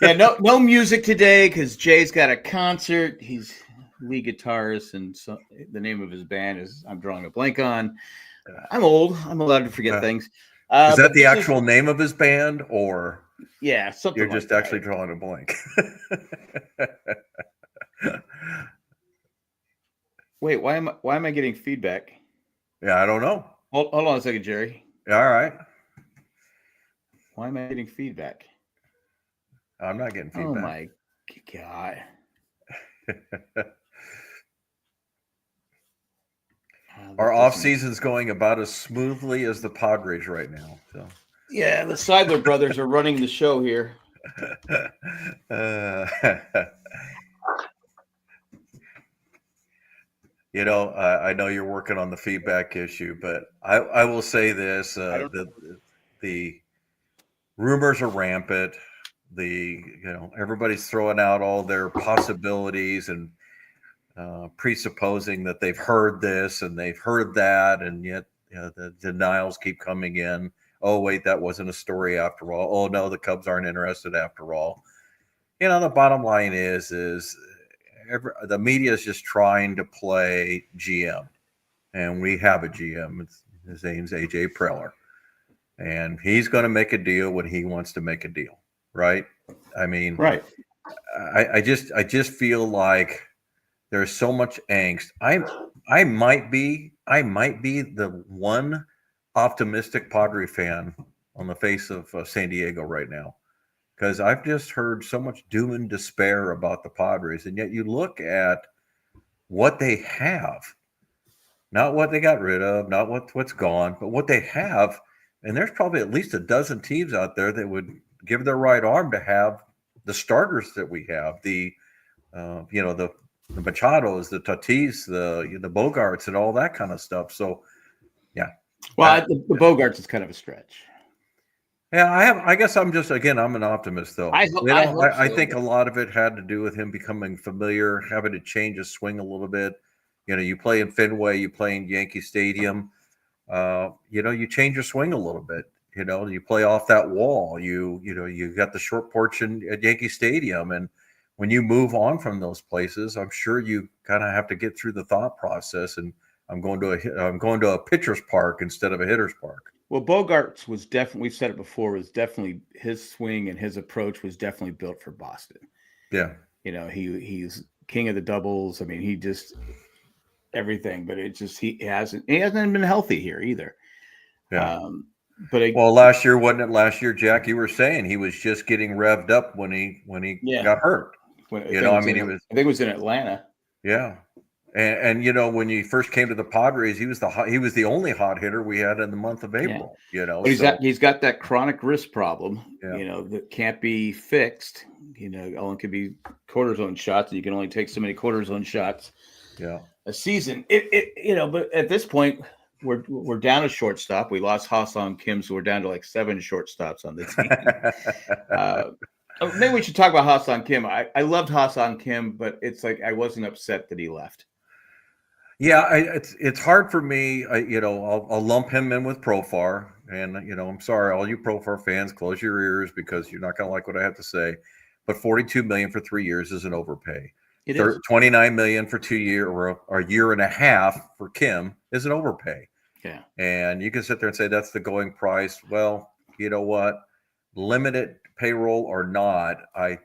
Yeah, no music today because Jay's got a concert. He's lead guitarist, and so the name of his band is I'm drawing a blank on. I'm old. I'm allowed to forget things. Is that But the this is actual name of his band, or yeah, you're something like just that. actually drawing a blank? Wait, why am I getting feedback? Yeah, I don't know. Hold on a second, Jerry. All right. Why am I getting feedback? I'm not getting Oh feedback. my god. Our That off doesn't make season's going about as smoothly as the Padres right now. So, Yeah, the Seidler brothers are running the show here. uh, I know you're working on the feedback issue, but I will say this: I don't the rumors are rampant. Everybody's throwing out all their possibilities and presupposing that they've heard this and they've heard that, and yet the denials keep coming in. Oh wait, that wasn't a story after all. Oh no, the Cubs aren't interested after all. The bottom line is the media is just trying to play GM, and we have a GM. His name's AJ Preller, and he's going to make a deal when he wants to make a deal, right? I mean, right. I just feel like there's so much angst. I might be the one optimistic Padre fan on the face of San Diego right now, because I've just heard so much doom and despair about the Padres, and yet you look at what they have, not what they got rid of, not what's gone, but what they have, and there's probably at least a dozen teams out there that would give their right arm to have the starters that we have, uh, you know the the Machados, the Tatis, the Bogarts, and all that kind of stuff. So yeah, Well, I, the Bogarts is kind of a stretch. yeah, I guess I'm just again I'm an optimist though. I hope I so, think but a lot of it had to do with him becoming familiar, having to change his swing a little bit. You play in Fenway, you play in Yankee Stadium. You change your swing a little bit. You play off that wall. You got the short porch at Yankee Stadium, and when you move on from those places, I'm sure you kind of have to get through the thought process. And I'm going to a pitcher's park instead of a hitter's park. well, Bogarts was definitely. We've said it before. Was definitely his swing and his approach was definitely built for Boston. Yeah, He's king of the doubles. I mean, he just everything. But it just he hasn't been healthy here either. yeah. Um, but Well, last year wasn't it? Last year, Jack, you were saying he was just getting revved up when he yeah, got hurt. I think it I was mean, in he was. I think it was in Atlanta. Yeah. And when you first came to the Padres, he was the only hot hitter we had in the month of Yeah, April. but he's got So he's got that chronic wrist problem. yeah, That can't be fixed. All it could be cortisone shots, and you can only take so many cortisone shots yeah. a season. But at this point, we're down a shortstop. We lost Ha-Sung Kim, so we're down to like 7 shortstops on the team. Maybe we should talk about Ha-Sung Kim. I loved Ha-Sung Kim, but it's like I wasn't upset that he left. Yeah, it's hard for me. I'll lump him in with Profar, and I'm sorry, all you Profar fans, close your ears because you're not going to like what I have to say. But 42 million for 3 years is an overpay. It is. 29 million for 2 year or a year and a half for Kim is an overpay. Yeah. And you can sit there and say that's the going price. Well, you know what? Limited payroll or not, I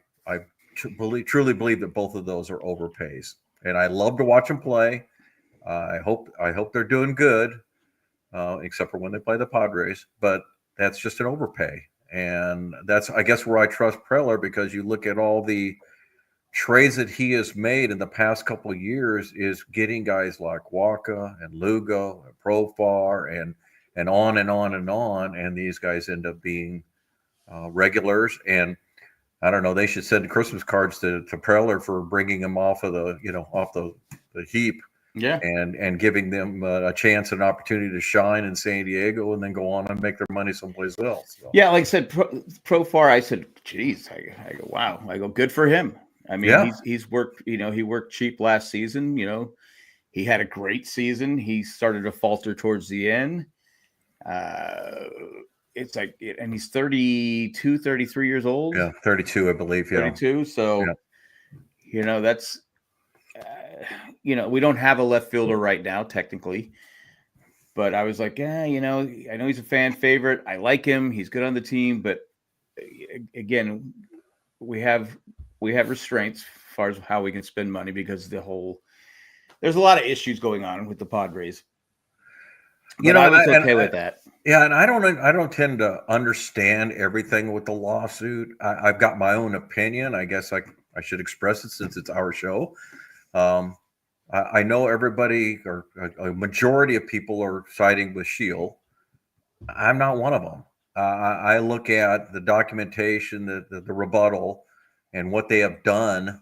truly believe that both of those are overpays. And I love to watch them play. I hope they're doing good, except for when they play the Padres. But that's just an overpay, and that's I guess where I trust Preller, because you look at all the trades that he has made in the past couple of years is getting guys like Waka and Lugo and Profar and on and on and on, and these guys end up being regulars. And I don't know, they should send Christmas cards to Preller for bringing him off of the heap Yeah. and giving them a chance and opportunity to shine in San Diego and then go on and make their money someplace else. So, Yeah, like I said, Profar. I said, "Geez," I go, "Wow." I go, "Good for him." I mean, yeah, he's worked. He worked cheap last season. He had a great season. He started to falter towards the end. Uh, it's like, and he's 32, 33 years old. Yeah, 32, I believe. Yeah. 32. So, that's, we don't have a left fielder right now, technically. But I was like, I know he's a fan favorite. I like him. He's good on the team. But again, we have restraints as far as how we can spend money because there's a lot of issues going on with the Padres. But I was okay with that. Yeah, and I don't tend to understand everything with the lawsuit. I've got my own opinion. I guess I should express it since it's our show. I know everybody, or a majority of people, are siding with Shield. I'm not one of them. I look at the documentation, the rebuttal, and what they have done.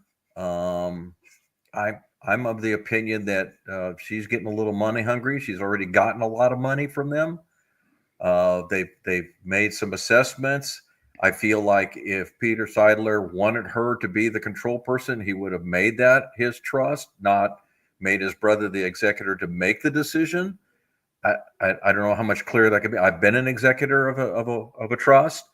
I'm of the opinion that she's getting a little money hungry. She's already gotten a lot of money from them. They've made some assessments. I feel like if Peter Seidler wanted her to be the control person, he would have made that his trust, not made his brother the executor to make the decision. I don't know how much clearer that could be. I've been an executor of a trust,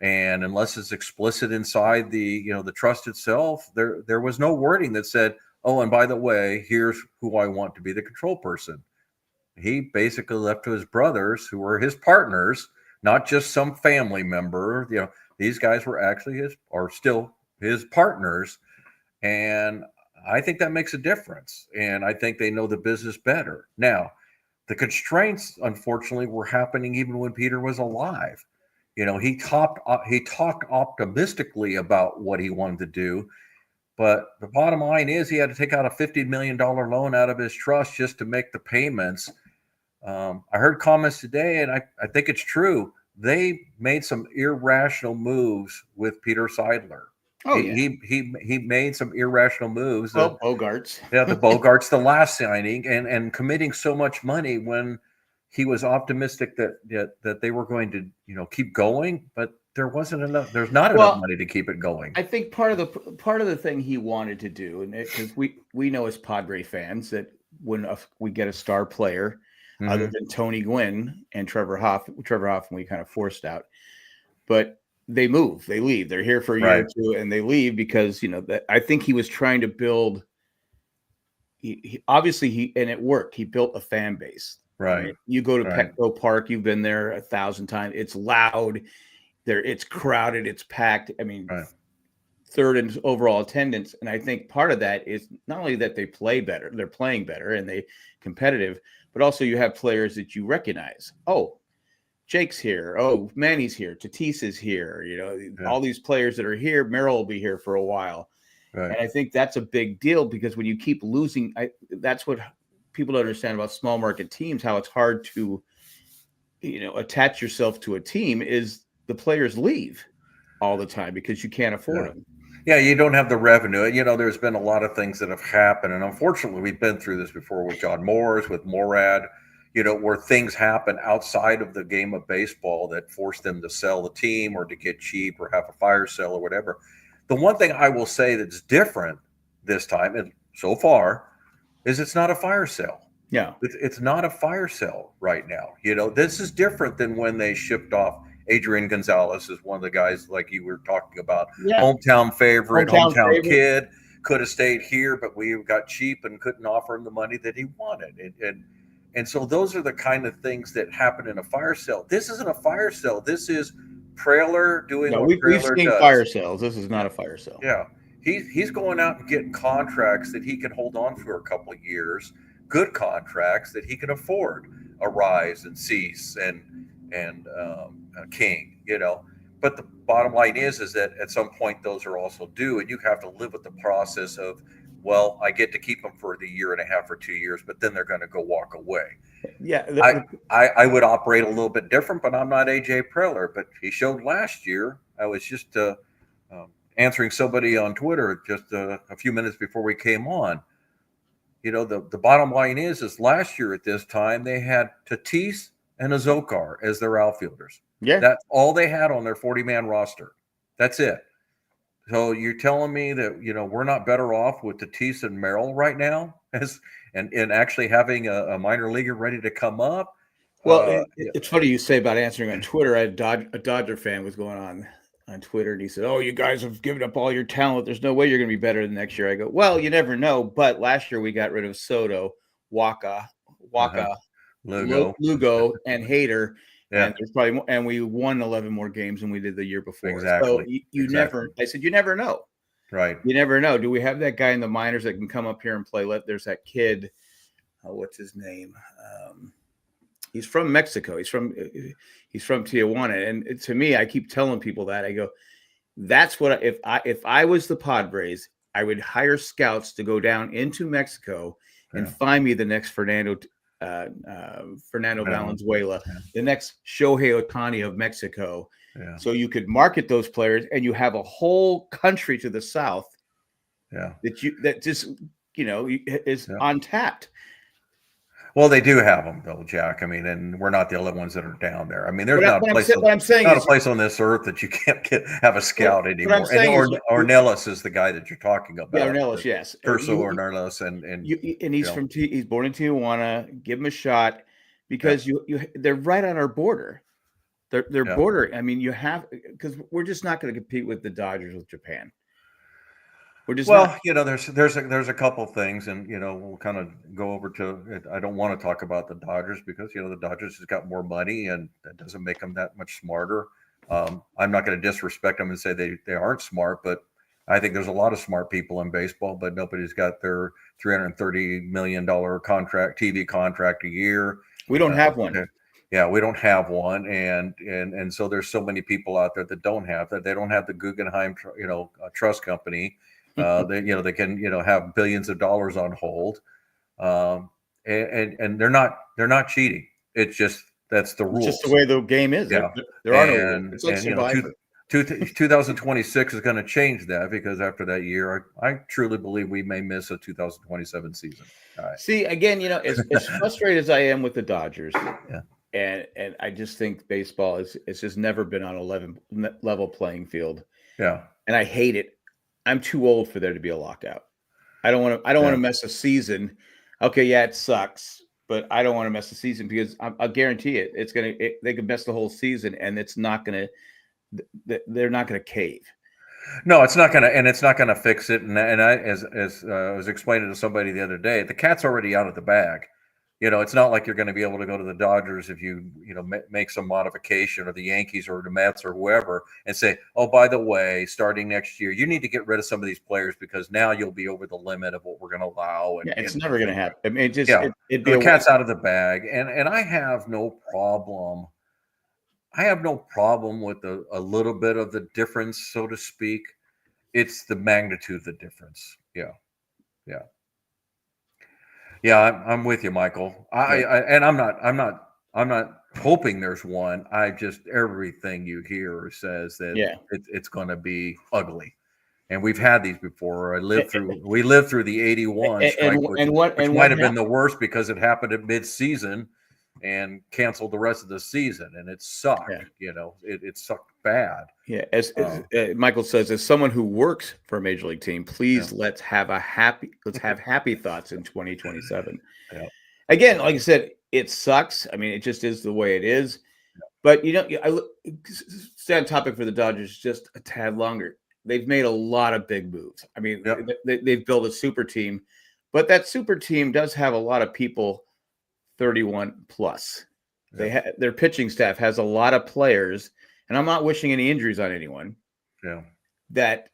and unless it's explicit inside the trust itself, there was no wording that said, oh, and by the way, here's who I want to be the control person. He basically left to his brothers, who were his partners, not just some family member. These guys were actually still his partners. And I think that makes a difference. And I think they know the business better. Now, the constraints, unfortunately, were happening even when Peter was alive. He talked optimistically about what he wanted to do. But the bottom line is he had to take out a $50 million loan out of his trust just to make the payments. I heard comments today, and I think it's true. They made some irrational moves with Peter Seidler. Oh, he made some irrational moves. Bogarts. Yeah, the Bogarts, the last signing, and committing so much money when he was optimistic that they were going to keep going, but there wasn't enough. There's not enough money to keep it going. I think part of the thing he wanted to do, and because we know as Padre fans that when we get a star player, other than Tony Gwynn and Trevor Hoffman, we kind of forced out, but they move, they leave. They're here for a year or two, and they leave because I think he was trying to build. He obviously and it worked. He built a fan base. Right. You go to Petco Park. You've been there 1,000 times. It's loud. It's crowded. It's packed. I mean, third in overall attendance. And I think part of that is not only that they play better, they're playing better and they competitive, but also you have players that you recognize. Oh, Jake's here. Oh, Manny's here. Tatis is here. All these players that are here. Merrill will be here for a while. Right. And I think that's a big deal because when you keep losing, that's what people don't understand about small market teams, how it's hard to, attach yourself to a team is the players leave all the time because you can't afford them. Yeah, you don't have the revenue. There's been a lot of things that have happened. And unfortunately, we've been through this before with John Morris, with Morad, where things happen outside of the game of baseball that force them to sell the team or to get cheap or have a fire sale or whatever. The one thing I will say that's different this time, and so far, is it's not a fire sale. Yeah. It's not a fire sale right now. This is different than when they shipped off Adrian Gonzalez is one of the guys like you were talking about. Yeah. Hometown favorite, hometown kid, could have stayed here, but we got cheap and couldn't offer him the money that he wanted. And so those are the kind of things that happen in a fire sale. This isn't a fire sale. This is Praller doing what Praller does. Fire sales. This is not a fire sale. Yeah. He's going out and getting contracts that he can hold on for a couple of years, good contracts that he can afford. Arise and Cease and King, But the bottom line is that at some point those are also due, and you have to live with the process of, well, I get to keep them for the year and a half or 2 years, but then they're going to go walk away. Yeah, I would operate a little bit different, but I'm not AJ Preller. But he showed last year. I was just answering somebody on Twitter just a few minutes before we came on. The bottom line is last year at this time they had Tatis and Azokar as their outfielders. Yeah, that's all they had on their 40-man roster. That's it. So you're telling me that we're not better off with Tatis and Merrill right now, and actually having a minor leaguer ready to come up? Well, Yeah. it's funny you say about answering on Twitter. I had a Dodger fan was going on Twitter, and he said, "Oh, you guys have given up all your talent. There's no way you're going to be better than next year." I go, "Well, you never know." But last year we got rid of Soto, Uh-huh. Waka, Lugo. Lugo, and Hader, Yeah, and there's probably more, and we won 11 more games than we did the year before. So exactly. you Exactly. never. I said, "You never know. Right. You never know. Do we have that guy in the minors that can come up here and play? There's that kid. What's his name? He's from Mexico. He's from Tijuana. And to me, I keep telling people that. I go, that's what if I was the Padres, I would hire scouts to go down into Mexico and find me the next Fernando Valenzuela, Yeah. the next Shohei Ohtani of Mexico. Yeah. So you could market those players, and you have a whole country to the south. Yeah. That just is untapped. Well, they do have them though, Jack. I mean, and we're not the only ones that are down there. I mean, there's What I'm saying not is a place on this earth that you can't have a scout anymore. I'm saying and Ornelas is the guy that you're talking about. Yeah, Ornelas, yes. Urso Ornelas, and he's born in Tijuana. Give him a shot because they're right on our border. They're border. I mean, because we're just not going to compete with the Dodgers with Japan. We're just there's a couple things, and we'll kind of go over to it. I don't want to talk about the Dodgers because the Dodgers has got more money, and that doesn't make them that much smarter. I'm not going to disrespect them and say they aren't smart, but I think there's a lot of smart people in baseball, but nobody's got their $330 million TV contract a year. We don't have one. Yeah, we don't have one, and so there's so many people out there that don't have that. They don't have the Guggenheim, trust company. They can have billions of dollars on hold, and they're not cheating. It's just that's the rules. It's just the way the game is. Yeah. There are no rules. It's like Survivor. 2026 is going to change that because after that year, I truly believe we may miss a 2027 season. All right. See, again, as frustrated as I am with the Dodgers, and I just think baseball it's just never been on a level playing field. Yeah, and I hate it. I'm too old for there to be a lockout. I don't want to mess a season. Okay, yeah, it sucks, but I don't want to mess the season because I'll guarantee it. They could mess the whole season, and it's not going to. They're not going to cave. No, it's not going to, and it's not going to fix it. And I, as I was explaining to somebody the other day, the cat's already out of the bag. It's not like you're going to be able to go to the Dodgers if you make some modification, or the Yankees or the Mets or whoever, and say, oh, by the way, starting next year, you need to get rid of some of these players because now you'll be over the limit of what we're going to allow. And it's never going to happen. I mean, the cat's out of the bag, and I have no problem. I have no problem with a little bit of the difference, so to speak. It's the magnitude of the difference. Yeah. Yeah, I'm with you, Michael. I'm not hoping there's one. Everything you hear says that it's going to be ugly, and we've had these before. We lived through the '81 strike, which might have been the worst because it happened at mid-season and canceled the rest of the season, and it sucked. It sucked bad. Yeah, as Michael says, as someone who works for a major league team, please let's have happy thoughts in 2027. Yeah. Again, like I said, it sucks. I mean, it just is the way it is. Yeah. But I stay on topic for the Dodgers just a tad longer. They've made a lot of big moves. I mean, they've built a super team, but that super team does have a lot of people 31 plus. Yeah. Their pitching staff has a lot of players. And I'm not wishing any injuries on anyone. Yeah. That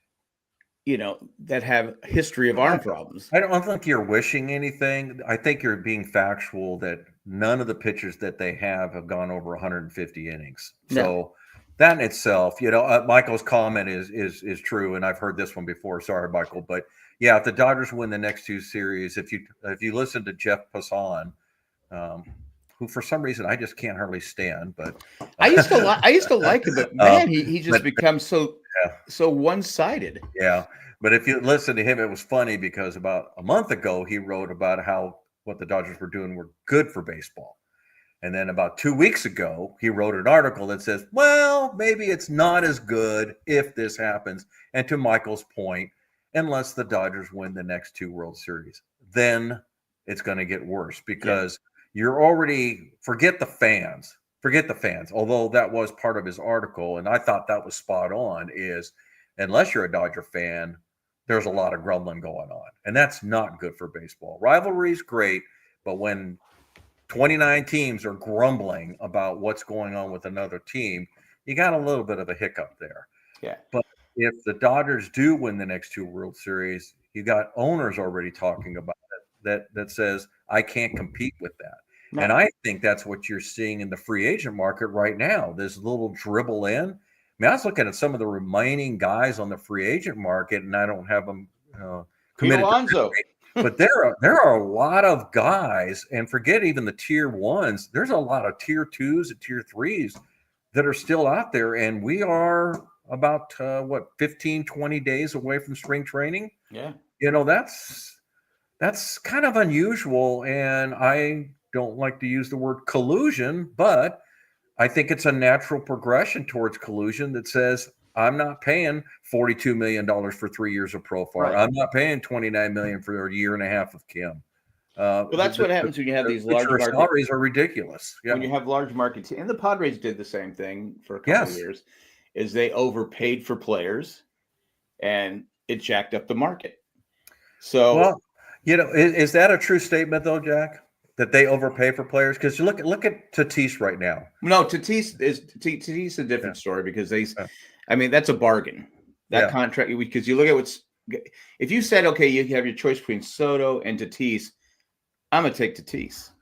have history of arm problems. I don't think you're wishing anything. I think you're being factual that none of the pitchers that they have gone over 150 innings. So that in itself, Michael's comment is true, and I've heard this one before. Sorry, Michael, but yeah, if the Dodgers win the next two series, if you listen to Jeff Passan, who for some reason I just can't hardly stand, but I used to like him, but man, he just becomes so one-sided. Yeah, but if you listen to him, it was funny because about a month ago he wrote about how what the Dodgers were doing were good for baseball, and then about 2 weeks ago he wrote an article that says, well, maybe it's not as good if this happens. And to Michael's point, unless the Dodgers win the next two World Series, then it's going to get worse because you're already forget the fans. Forget the fans. Although that was part of his article, and I thought that was spot on, is unless you're a Dodger fan, there's a lot of grumbling going on. And that's not good for baseball. Rivalry is great, but when 29 teams are grumbling about what's going on with another team, you got a little bit of a hiccup there. Yeah. But if the Dodgers do win the next 2 World Series, you got owners already talking about it that says, I can't compete with that. No. And I think that's what you're seeing in the free agent market right now. This little dribble in. I mean, I was looking at some of the remaining guys on the free agent market, and I don't have them committed. Alonso. But there are a lot of guys, and forget even the tier ones. There's a lot of tier twos and tier threes that are still out there, and we are about 15, 20 days away from spring training. Yeah, that's kind of unusual, and I don't like to use the word collusion, but I think it's a natural progression towards collusion that says, I'm not paying $42 million for 3 years of Profar. Right. I'm not paying $29 million for a year and a half of Kim. Well, that's what happens when you have these large market salaries are ridiculous. Yeah. When you have large markets, and the Padres did the same thing for a couple of years, is they overpaid for players, and it jacked up the market. So, well, is that a true statement though, Jack? That they overpay for players? Because you look at Tatis right now. No, Tatis is a different story because that's a bargain. That contract, because you look at if you said, okay, you have your choice between Soto and Tatis, I'm gonna take Tatis.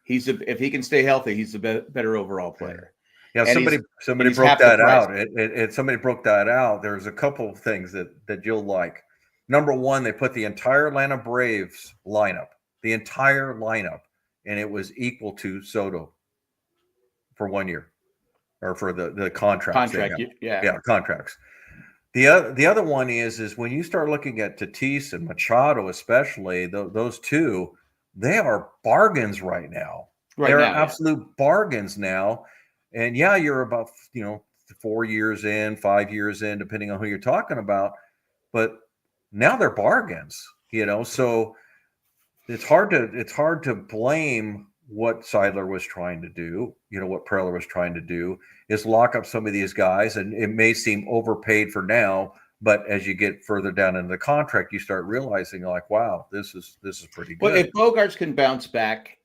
If he can stay healthy, he's a better overall player. Yeah, and somebody broke that out. Somebody broke that out. There's a couple of things that you'll like. Number one, they put the entire Atlanta Braves lineup, and it was equal to Soto for 1 year, or for the contracts. Contracts. The other one is when you start looking at Tatis and Machado, especially those two, they are bargains right now. They're absolute bargains now. And you're about 4 years in, 5 years in, depending on who you're talking about. But now they're bargains, So it's hard to blame what Seidler was trying to do. What Preller was trying to do is lock up some of these guys, and it may seem overpaid for now. But as you get further down into the contract, you start realizing, like, wow, this is pretty good. Well, if Bogarts can bounce back,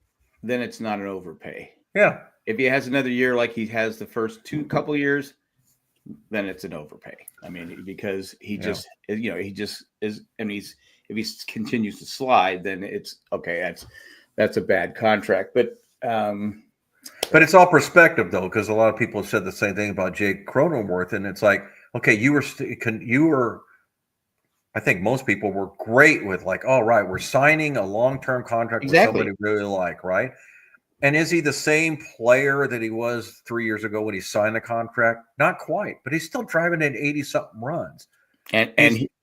then it's not an overpay. Yeah. If he has another year like he has the first couple years, then it's an overpay. I mean, because he just is, and if he continues to slide, then it's okay. That's a bad contract. But it's all perspective though, because a lot of people have said the same thing about Jake Cronenworth, and it's like, okay, you were. I think most people were great with like, all right, we're signing a long-term contract with somebody we really like, right? And is he the same player that he was 3 years ago when he signed the contract? Not quite, but he's still driving in 80-something runs. And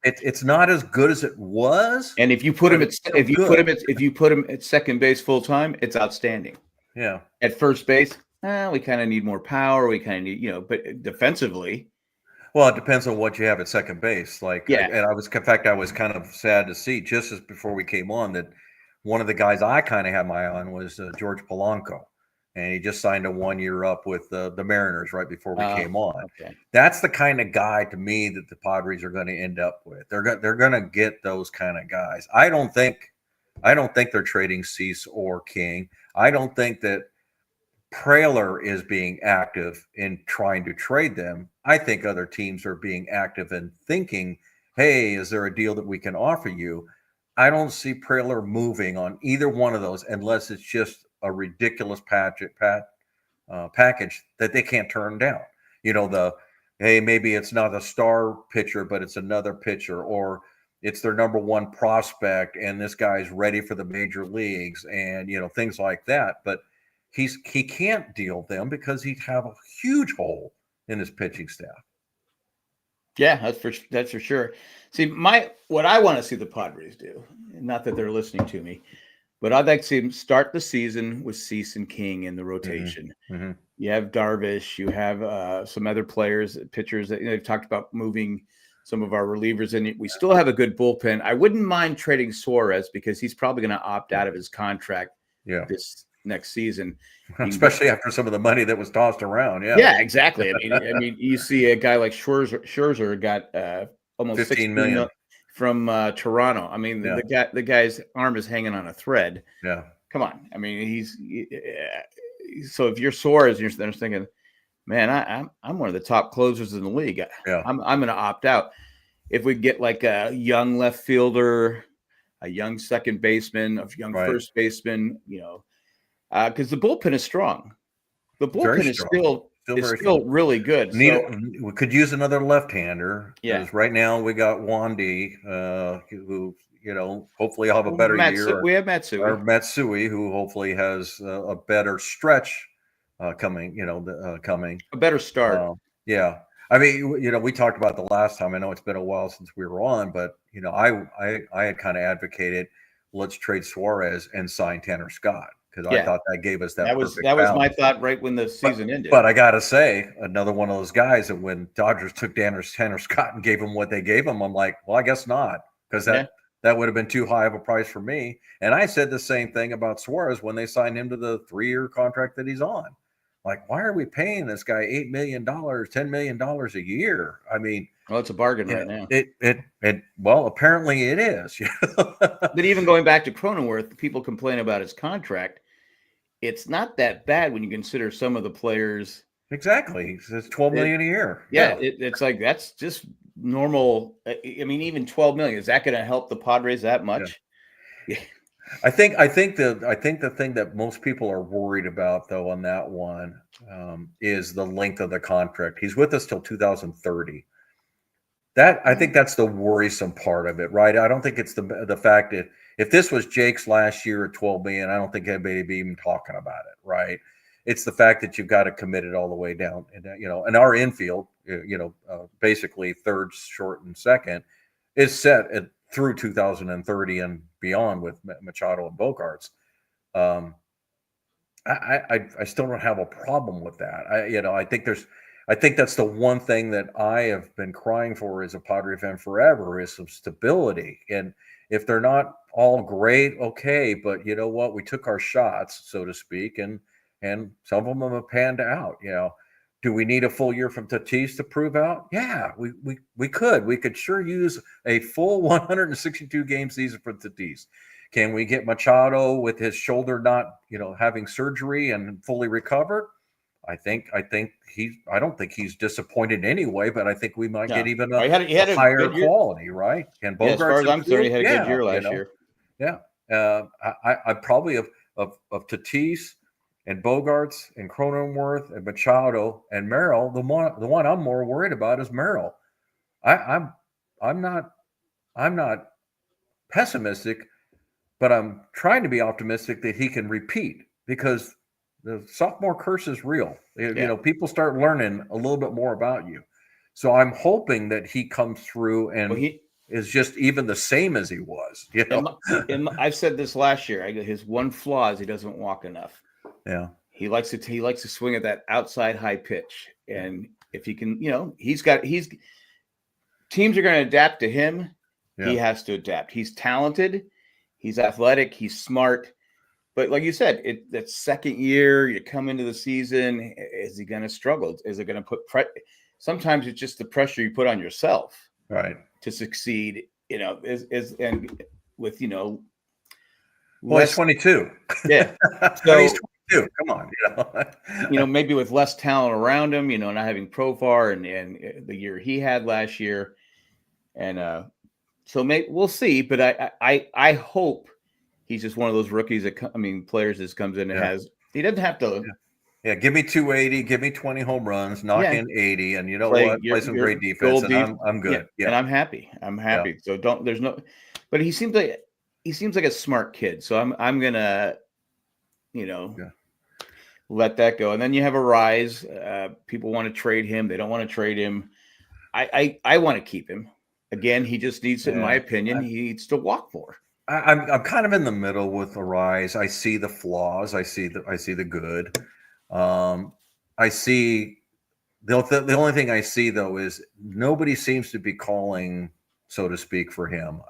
it's not as good as it was. And if you put him at second base full time, it's outstanding. Yeah. At first base, we kind of need more power. We kind of need, but defensively. Well, it depends on what you have at second base. And I was kind of sad to see just as before we came on that one of the guys I kind of had my eye on was George Polanco, and he just signed a 1 year up with the Mariners right before we came on. Okay. That's the kind of guy to me that the Padres are going to end up with. They're going to get those kind of guys. I don't think they're trading Cease or King. I don't think that Preller is being active in trying to trade them. I think other teams are being active in thinking, hey, is there a deal that we can offer you? I don't see Preller moving on either one of those unless it's just a ridiculous package that they can't turn down. Hey, maybe it's not a star pitcher, but it's another pitcher, or it's their number one prospect, and this guy's ready for the major leagues, and things like that. But he can't deal them because he'd have a huge hole in his pitching staff. Yeah, that's for sure. See, what I want to see the Padres do, not that they're listening to me, but I'd like to see them start the season with Cease and King in the rotation. Mm-hmm. You have Darvish, you have some other pitchers that they've talked about moving some of our relievers in. We still have a good bullpen. I wouldn't mind trading Suarez because he's probably going to opt out of his contract next season. Especially after some of the money that was tossed around. Yeah. Yeah, exactly. I mean, you see a guy like Scherzer got almost 15 $16 million from Toronto. I mean, Yeah. the guy's arm is hanging on a thread. Yeah. Come on. I mean, so if you're Suarez, you're thinking, man, I'm one of the top closers in the league. Yeah. I'm going to opt out. If we get like a young left fielder, a young second baseman, a young first baseman, because the bullpen is strong. The bullpen is still really good. We could use another left-hander. Yeah. Right now we got Wandy, who hopefully I'll have a better year. We have Matsui. Or Matsui, who hopefully has a better stretch coming. Coming a better start. Yeah. I mean, we talked about the last time. I know it's been a while since we were on, but I had kind of advocated let's trade Suarez and sign Tanner Scott because I thought that gave us that was my thought right when the season ended. But I gotta say, another one of those guys that when Dodgers took Tanner Scott and gave him what they gave him, I'm like, well, I guess not, because that would have been too high of a price for me. And I said the same thing about Suarez when they signed him to the 3-year contract that he's on. Like, why are we paying this guy $8 million, $10 million a year? I mean, well, it's a bargain right now. Well, apparently it is. But even going back to Cronenworth, people complain about his contract. It's not that bad when you consider some of the players. Exactly, it's $12 million a year. Yeah, it's like that's just normal. I mean, even $12 million, is that going to help the Padres that much? Yeah. I think the thing that most people are worried about, though, on that one is the length of the contract. He's with us till 2030. I think that's the worrisome part of it, right? I don't think it's the fact that if this was Jake's last year at $12 million, I don't think anybody would be even talking about it, right? It's the fact that you've got to commit it all the way down, and our infield, basically third, short, and second, is set through 2030 and beyond with Machado and Bogaerts. I still don't have a problem with that. I think that's the one thing that I have been crying for as a Padre fan forever is some stability. And if they're not all great, okay, but you know what? We took our shots, so to speak, and some of them have panned out. Do we need a full year from Tatis to prove out? Yeah, we could. We could sure use a full 162 game season for Tatis. Can we get Machado with his shoulder not, having surgery and fully recovered? I don't think he's disappointed anyway, but I think we might get even a higher quality, right? And Bogaerts, as far as I'm concerned, he had a good year last year. Yeah. I probably of Tatis and Bogaerts and Cronenworth and Machado and Merrill, the one I'm more worried about is Merrill. I'm not pessimistic, but I'm trying to be optimistic that he can repeat because the sophomore curse is real. People start learning a little bit more about you. So I'm hoping that he comes through and is just even the same as he was. I've said this last year. His one flaw is he doesn't walk enough. Yeah, he likes to swing at that outside high pitch, and if he can, teams are going to adapt to him. Yeah. He has to adapt. He's talented, he's athletic, he's smart, but like you said, that second year you come into the season, is he going to struggle? Is it going to put sometimes it's just the pressure you put on yourself, right, to succeed. And with well, he's 22. Yeah, so he's 22. Come on, maybe with less talent around him, not having Profar and the year he had last year, and so we'll see. But I hope he's just one of those rookies players that comes in and he doesn't have to. Yeah, give me 280, give me 20 home runs, knock in 80, and play some great defense, and I'm good. Yeah, and I'm happy. Yeah. So but he seems like a smart kid. So I'm gonna, let that go. And then you have a Rise. People want to trade him. They don't want to trade him. I want to keep him. Again, he just needs, in my opinion, he needs to walk more. I'm kind of in the middle with the Rise. I see the flaws. I see the good. I see the only thing I see though is nobody seems to be calling, so to speak, for him.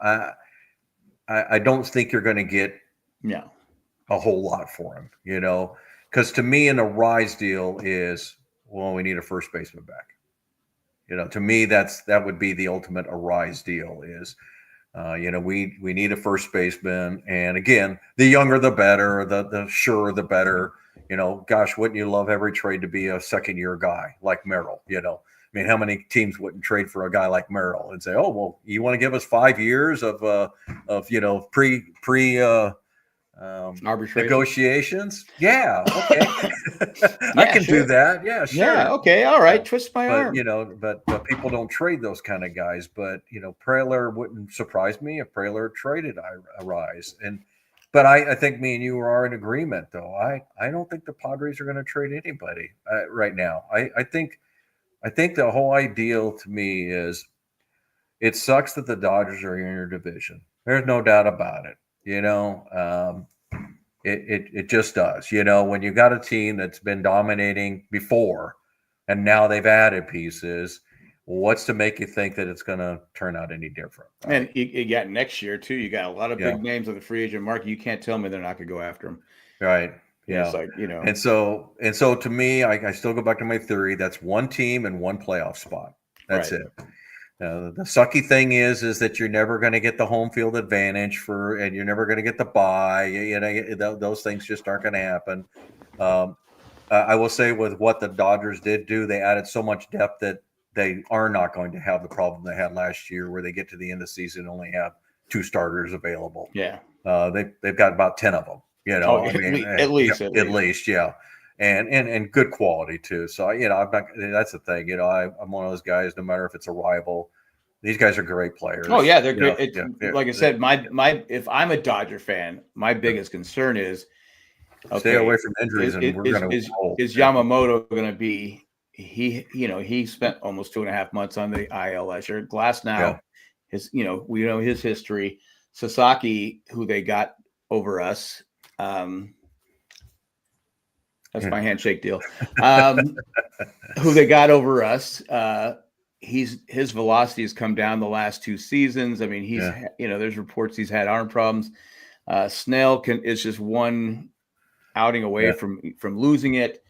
I don't think you're going to get a whole lot for him, because to me, an Arise deal is, well, we need a first baseman back. To me, that would be the ultimate Arise deal is, we need a first baseman. And again, the younger, the better, the surer, the better. Gosh, wouldn't you love every trade to be a second year guy like Merrill? I mean, how many teams wouldn't trade for a guy like Merrill and say, oh, well, you want to give us 5 years of pre negotiations? Yeah, okay. I can do that. Yeah, sure. Yeah, okay, all right. Twist my arm. But people don't trade those kind of guys. But Preller wouldn't surprise me if Preller traded Arise. But I think me and you are in agreement, though. I don't think the Padres are going to trade anybody right now. I think the whole ideal to me is, it sucks that the Dodgers are in your division. There's no doubt about it. It just does. When you got a team that's been dominating before, and now they've added pieces, what's to make you think that it's going to turn out any different? Right? And you got next year too. You got a lot of big names on the free agent market. You can't tell me they're not going to go after them. Right. Yeah. It's like, And so to me, I still go back to my theory. That's one team and one playoff spot. That's right. It. The sucky thing is that you're never going to get the home field advantage and you're never going to get the bye. Those things just aren't going to happen. I will say, with what the Dodgers did do, they added so much depth that they are not going to have the problem they had last year, where they get to the end of the season and only have 2 starters available. Yeah. They've got about 10 of them. At least, yeah. And good quality too. So I'm not. That's the thing. I'm one of those guys. No matter if it's a rival, these guys are great players. Oh yeah, they're great. Like I said, my if I'm a Dodger fan, my biggest concern is, stay away from injuries, and we're going to roll. Is Yamamoto going to be? He spent almost 2.5 months on the IL last year. Glass now, we know his history. Sasaki, who they got over us. That's my handshake deal. Who they got over us. His velocity has come down the last 2 seasons. I mean, there's reports he's had arm problems. Snell is just one outing away from losing it.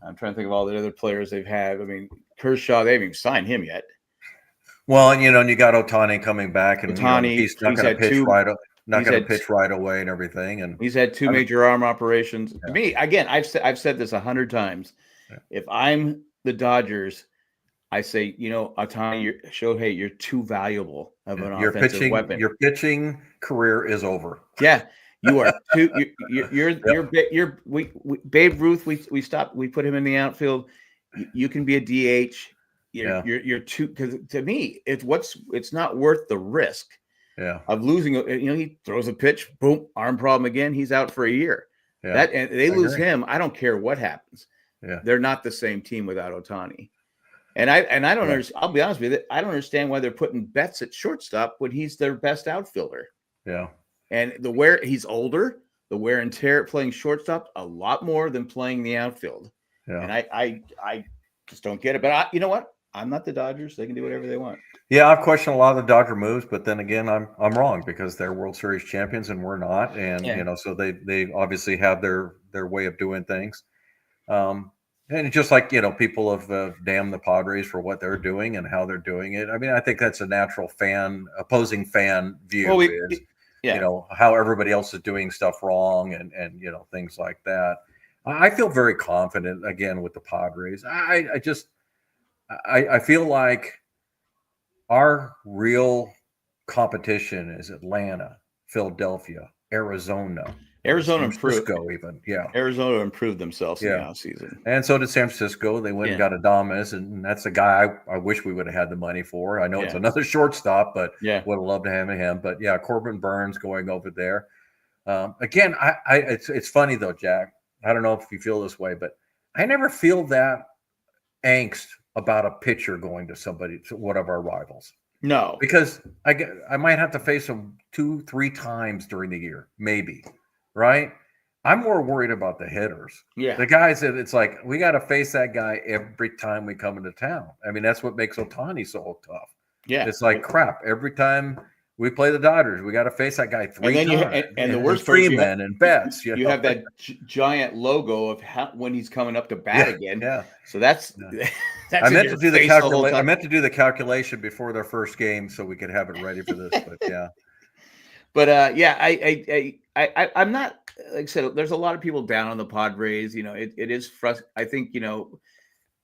I'm trying to think of all the other players they've had. I mean, Kershaw, they haven't even signed him yet. Well, and you got Ohtani coming back, and he's not going to pitch not going to pitch right away and everything. And he's had 2 major arm operations. To me, again, I've said this 100 times. Yeah. If I'm the Dodgers, I say, Ohtani, Shohei, you're too valuable of an offensive weapon. Your pitching career is over. Yeah, you are too. You're Babe Ruth. We put him in the outfield. You can be a DH. You're too, because to me, it's not worth the risk. Yeah, of losing. He throws a pitch, boom, arm problem again. He's out for a year. Yeah, and they lose him. I don't care what happens. Yeah, they're not the same team without Ohtani. And I don't understand. I'll be honest with you. I don't understand why they're putting Betts at shortstop when he's their best outfielder. Yeah, and he's older, the wear and tear playing shortstop a lot more than playing the outfield. Yeah, and I just don't get it. But you know what? I'm not the Dodgers. They can do whatever they want. Yeah, I've questioned a lot of the Dodger moves, but then again, I'm wrong, because they're World Series champions and we're not, and so they obviously have their way of doing things. And just like people have damned the Padres for what they're doing and how they're doing it. I mean, I think that's a natural opposing fan view. How everybody else is doing stuff wrong and things like that. I feel very confident again with the Padres. I feel like our real competition is Atlanta, Philadelphia, Arizona improved. Francisco even. Yeah. Arizona improved themselves in the offseason. And so did San Francisco. They went and got Adames, and that's a guy I wish we would have had the money for. I know it's another shortstop, but would have loved to have him. But Corbin Burns going over there. Again, it's funny though, Jack. I don't know if you feel this way, but I never feel that angst about a pitcher going to one of our rivals. No, because I might have to face them 2-3 times during the year, maybe, right? I'm more worried about the hitters. Yeah, the guys that it's like we got to face that guy every time we come into town. I mean, that's what makes Ohtani so tough. Yeah, it's like crap every time We play the Dodgers. We got to face that guy three and then times. and the worst part is Freeman and Betts. You have that giant logo of when he's coming up to bat again. Yeah. So that's I meant to do the calculation. I meant to do the calculation before their first game so we could have it ready for this. But yeah. But yeah, I'm not, like I said, there's a lot of people down on the Padres. You know, it is frustrating. I think, you know,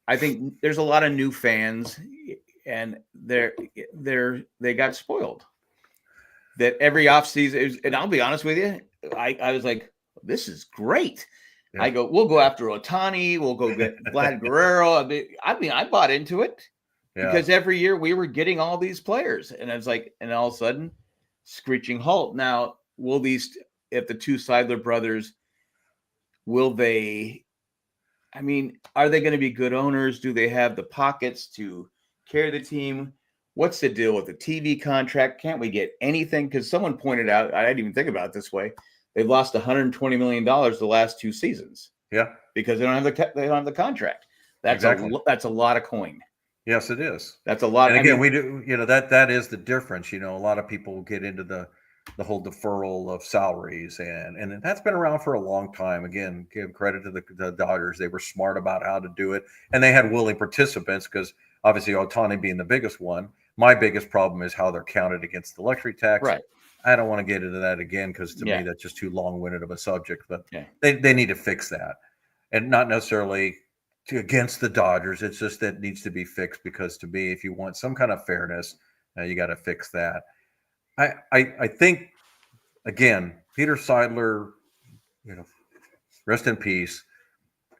I think there's a lot of new fans, and they got spoiled. That every offseason, and I'll be honest with you, I was like, this is great. Yeah. I go, we'll go after Ohtani, we'll go get Vlad Guerrero. I mean, I bought into it because every year we were getting all these players, and I was like, and all of a sudden, screeching halt. Now, will these, if the two Seidler brothers, will they? I mean, are they going to be good owners? Do they have the pockets to carry the team? What's the deal with the TV contract? Can't we get anything? Because someone pointed out, I didn't even think about it this way. They've lost $120 million the last 2 seasons. Yeah, because they don't have the contract. That's a lot of coin. Yes, it is. That's a lot. And again, we do. You know, that is the difference. You know, a lot of people get into the whole deferral of salaries, and that's been around for a long time. Again, give credit to the Dodgers. They were smart about how to do it, and they had willing participants because obviously Ohtani being the biggest one. My biggest problem is how they're counted against the luxury tax. Right. I don't want to get into that again because to me that's just too long-winded of a subject. But they need to fix that, and not necessarily against the Dodgers. It's just that it needs to be fixed because to me, if you want some kind of fairness, you got to fix that. I think again, Peter Seidler, you know, rest in peace,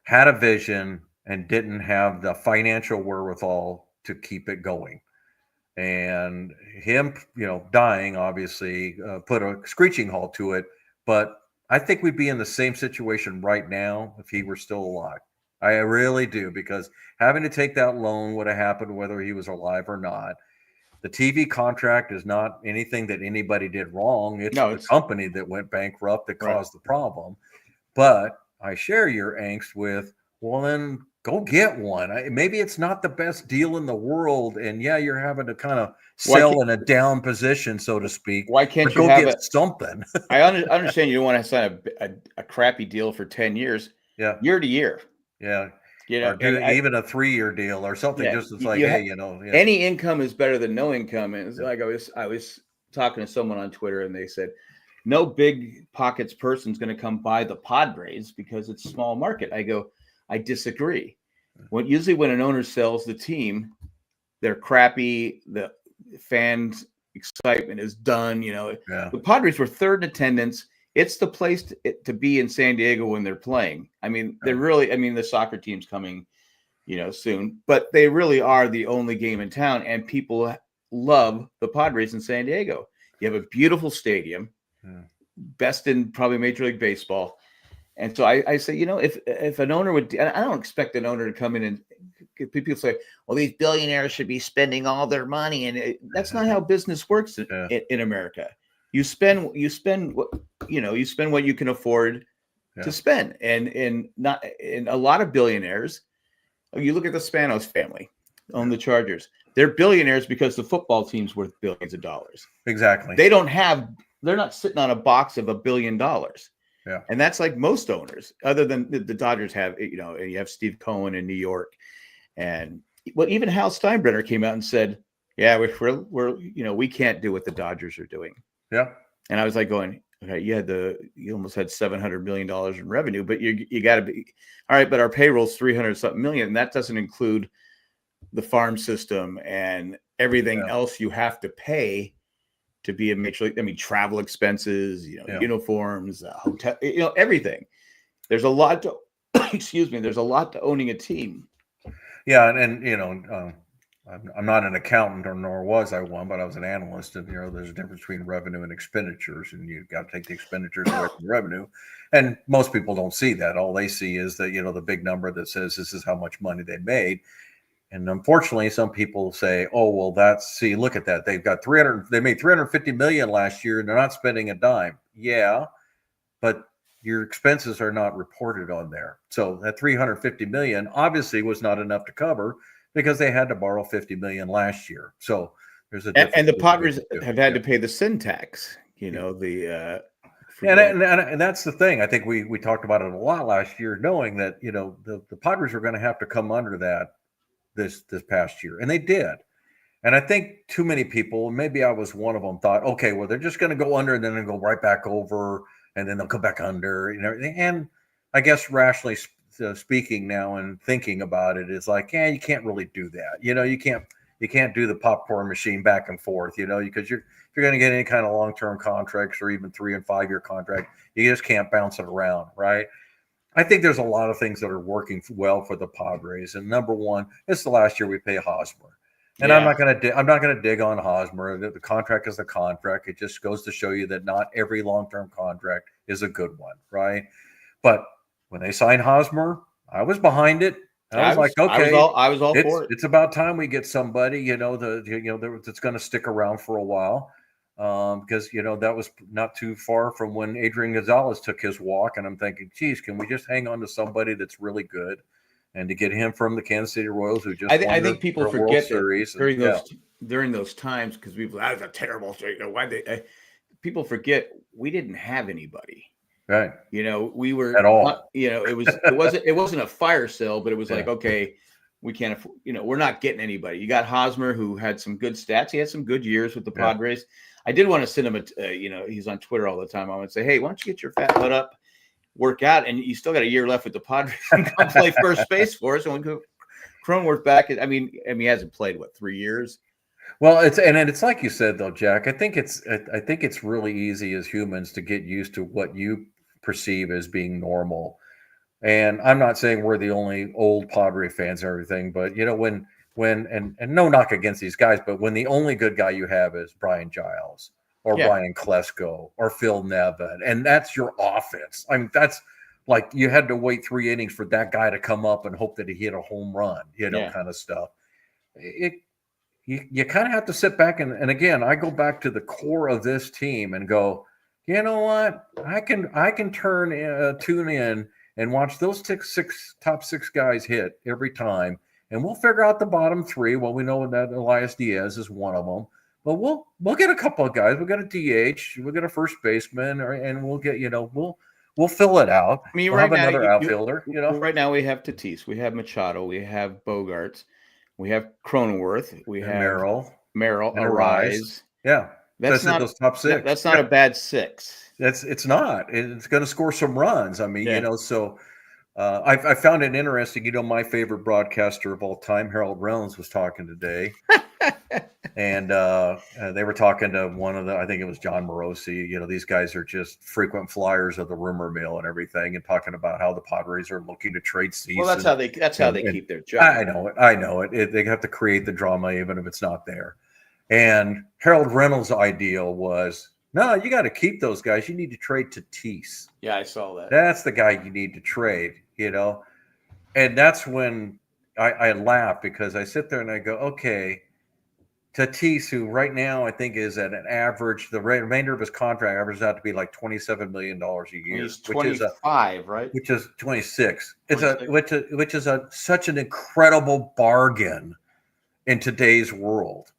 had a vision and didn't have the financial wherewithal to keep it going. And him, you know, dying obviously put a screeching halt to it. But I think we'd be in the same situation right now if he were still alive. I really do, because having to take that loan would have happened whether he was alive or not. The TV contract is not anything that anybody did wrong. It's the company that went bankrupt that caused the problem. But I share your angst with, well, then go get one. Maybe it's not the best deal in the world, and you're having to kind of sell in a down position, so to speak. Why can't you go get something? I understand you don't want to sign a crappy deal for 10 years. Yeah, year to year. Yeah, you know, or even a 3-year deal or something. Just it's like, hey, you know, any income is better than no income. And it's like I was talking to someone on Twitter, and they said, no big pockets person's going to come buy the Padres because it's a small market. I go, I disagree. Usually when an owner sells the team, they're crappy. The fans' excitement is done. You know, the Padres were third in attendance. It's the place to be in San Diego when they're playing. I mean, they're really. I mean, the soccer team's coming, you know, soon, but they really are the only game in town, and people love the Padres in San Diego. You have a beautiful stadium, best in probably Major League Baseball. And so I say, you know, if an owner would, I don't expect an owner to come in and people say, well, these billionaires should be spending all their money. And that's not how business works in America. You spend what you can afford to spend. And a lot of billionaires, you look at the Spanos family own the Chargers. They're billionaires because the football team's worth billions of dollars. Exactly. They're not sitting on a box of $1 billion. Yeah. And that's like most owners, other than the Dodgers have, you know, and you have Steve Cohen in New York. And even Hal Steinbrenner came out and said, yeah, we're you know, we can't do what the Dodgers are doing. Yeah. And I was like going, okay, you almost had $700 million in revenue, but you got to be all right. But our payroll's 300 something million. And that doesn't include the farm system and everything else you have to pay to be a major league. I mean, travel expenses, you know, uniforms, hotel, you know, everything. There's a lot to, there's a lot to owning a team. Yeah. And you know, I'm not an accountant, or nor was I one, but I was an analyst, and you know, there's a difference between revenue and expenditures, and you've got to take the expenditures away from the revenue. And most people don't see that. All they see is that, you know, the big number that says this is how much money they made. And unfortunately, some people say, "Oh, well, look at that. They've got they made $350 million last year, and they're not spending a dime." Yeah, but your expenses are not reported on there. So that $350 million obviously was not enough to cover, because they had to borrow $50 million last year. So There's a And, difference. and the between Padres the two. have had Yeah. to pay the sin tax. You know for Yeah, going- and that's the thing. I think we talked about it a lot last year, knowing that the Padres were going to have to come under that this past year, and they did. And I think too many people, and maybe I was one of them, thought, okay, well, they're just going to go under and then they'll go right back over, and then they'll come back under, And I guess rationally speaking now and thinking about it is like, you can't really do that. You can't do the popcorn machine back and forth, because if you're going to get any kind of long-term contracts or even 3 and 5 year contract, you just can't bounce it around, right? I think there's a lot of things that are working well for the Padres. And number one, it's the last year we pay Hosmer. And I'm not going to dig on Hosmer. The contract is the contract. It just goes to show you that not every long-term contract is a good one, right? But when they signed Hosmer, I was behind it. I was like, okay, I was all for it. It's about time we get somebody, that's going to stick around for a while, because that was not too far from when Adrian Gonzalez took his walk, and I'm thinking, geez, can we just hang on to somebody that's really good? And to get him from the Kansas City Royals, who just I think people forget that during those times, because that was a terrible. Why people forget we didn't have anybody, right? We were at all. It wasn't a fire sale, but it was like, okay, we can't afford. We're not getting anybody. You got Hosmer, who had some good stats. He had some good years with the Padres. I did want to send him he's on Twitter all the time. I want to say, hey, why don't you get your fat butt up, work out, and you still got a year left with the Padres and come play first base for us. And when Cronenworth back, I mean, he hasn't played 3 years. Well, it's like you said though, Jack. I think it's really easy as humans to get used to what you perceive as being normal. And I'm not saying we're the only old Padre fans and everything, but when no knock against these guys, but when the only good guy you have is Brian Giles or Brian Klesko or Phil Nevin, and that's your offense. I mean, that's like you had to wait 3 innings for that guy to come up and hope that he hit a home run, kind of stuff. You kind of have to sit back and again, I go back to the core of this team and go, you know what? I can tune in and watch those top six guys hit every time, and we'll figure out the bottom 3. Well, we know that Elias Diaz is one of them, but we'll get a couple of guys. We'll get a DH, we'll get a first baseman, and we'll get we'll fill it out. I mean, we'll have another outfielder. Right now we have Tatis, we have Machado, we have Bogarts, we have Cronenworth, we have Merrill, Arise. Yeah, that's not those top 6. That's not a bad 6. It's not. It's going to score some runs. I mean, so I found it interesting. My favorite broadcaster of all time, Harold Reynolds, was talking today, and they were talking to one of I think it was John Morosi. These guys are just frequent flyers of the rumor mill and everything, and talking about how the Padres are looking to trade Cease. Well, that's how they keep their job. I know it. They have to create the drama even if it's not there. And Harold Reynolds' ideal was, no, you got to keep those guys. You need to trade Tatis. Yeah, I saw that. That's the guy you need to trade, And that's when I laugh, because I sit there and I go, okay, Tatis, who right now I think is at an average, the remainder of his contract averages out to be like $27 million a year. He's 25, right? Which is 26. Which is such an incredible bargain in today's world.